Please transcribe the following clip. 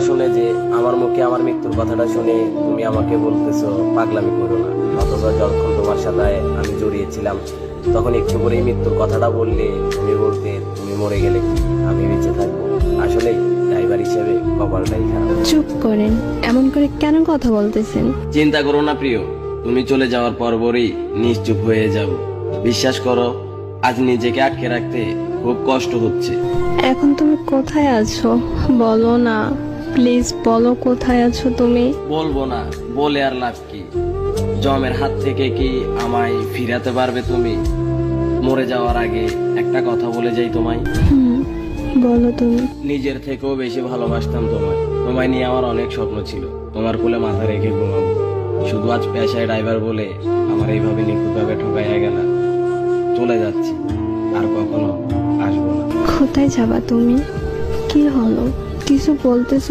শুনে যে আমার মুখে আমার মৃত্যুর কথাটা শুনে তুমি আমাকে বলতেছো পাগলামি করো না, অথচ যখন তোমার সাথে আমি জড়িয়েছিলাম তখন একটু করেই মৃত্যুর কথাটা বললে তুমি বলতে তুমি মরে গেলে কি আমি বেঁচে থাকবো। আসলে ড্রাইভার হিসেবে কপালটাই খারাপ। চুপ করেন, এমন করে কেন কথা বলতেছেন? চিন্তা করো না প্রিয়, তুমি চলে যাওয়ার পরপরই নিশ্চুপ হয়ে যাও। বিশ্বাস করো, আজ নিজেকে আটকে রাখতে খুব কষ্ট হচ্ছে। এখন তুমি কোথায় আছো বলো না, প্লিজ বলো কোথায় আছো তুমি। বলবো না, বলে আর লাভ কি? জমের হাত থেকে কি আমায় ফিরাতে পারবে তুমি? মরে যাওয়ার আগে একটা কথা বলে যাই তোমায়, বলো তুমি। নিজের থেকেও বেশি ভালোবাসতাম তোমায়। তোমায় নিয়ে আমার অনেক স্বপ্ন ছিল, তোমার কোলে মাথা রেখে ঘুমাবো। শুধু আজ পেশায় ড্রাইভার বলে আমার এইভাবে নিখুঁতভাবে ঠকাইয়া গেলা। চলে যাচ্ছি, আর কখনো আসবো না। কোথায় যাবা তুমি? কি হলো, কিছু বলতেছো